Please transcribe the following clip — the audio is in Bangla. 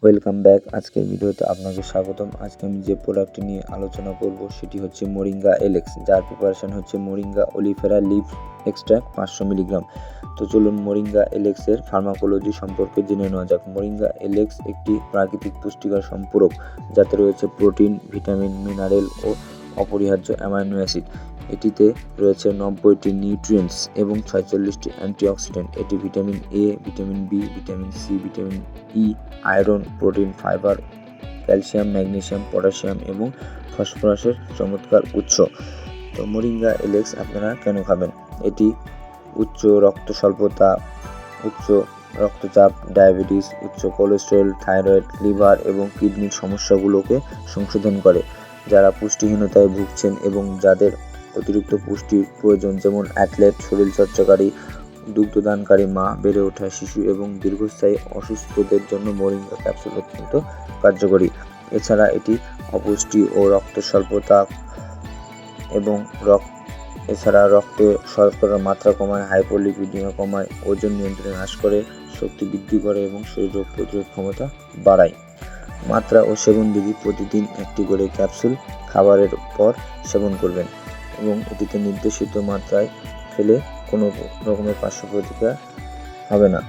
Welcome back. আজকের ভিডিওতে আপনাকে স্বাগতম। আজকে আমি যে প্রোডাক্টটি নিয়ে আলোচনা করব সেটি হচ্ছে মোরিঙ্গা এলএক্স, যার প্রিপারেশন হচ্ছে মোরিঙ্গা ওলিফেরা লিফ এক্সট্র্যাক্ট 500 মিলিগ্রাম। তো চলুন মোরিঙ্গা এলএক্সের ফার্মাকোলজি সম্পর্কে জেনে নেওয়া যাক। মোরিঙ্গা এলএক্স একটি প্রাকৃতিক পুষ্টিকর সম্পূরক, যাতে রয়েছে প্রোটিন, ভিটামিন, মিনারেল ও অপরিহার্য অ্যামাইনো অ্যাসিড। এটিতে রয়েছে 90টি নিউট্রিয়েন্টস এবং 46টি অ্যান্টিঅক্সিডেন্ট। এটি vitamin A, vitamin B, vitamin C, vitamin E, iron, protein, fibre, calcium, magnesium, potassium এবং ফসফরাসের চমৎকার উৎস। তো মোরিঙ্গা এলএক্স আপনারা কেন খাবেন? এটি উচ্চ রক্ত স্বল্পতা, উচ্চ রক্তচাপ, ডায়াবেটিস, উচ্চ কোলেস্টেরল, থাইরয়েড, লিভার এবং কিডনির সমস্যাগুলোকে সংশোধন করে। যারা পুষ্টিহীনতায় ভুগছেন এবং যাদের অতিরিক্ত পুষ্টির প্রয়োজন, যেমন অ্যাথলেট, শরীরচর্চাকারী, দুগ্ধদানকারী মা, বেড়ে ওঠা শিশু এবং দীর্ঘস্থায়ী অসুস্থদের জন্য মোরিঙ্গা ক্যাপসুল অত্যন্ত কার্যকরী। এছাড়া এটি অপুষ্টি ও রক্ত স্বল্পতা এবং রক্তে শর্করার মাত্রা কমায়, হাইপোলিপিডিমিয়া কমায়, ওজন নিয়ন্ত্রণে হ্রাস করে, শক্তি বৃদ্ধি করে এবং শরীর রোগ প্রতিরোধ ক্ষমতা বাড়ায়। মাত্রা ও সেবন বিধি: প্রতিদিন একটি করে ক্যাপসুল খাবারের পর সেবন করবেন এবং এটিতে নির্দেশিত মাত্রায় খেলে কোনো রকমের পার্শ্ব প্রতিক্রিয়া হবে না।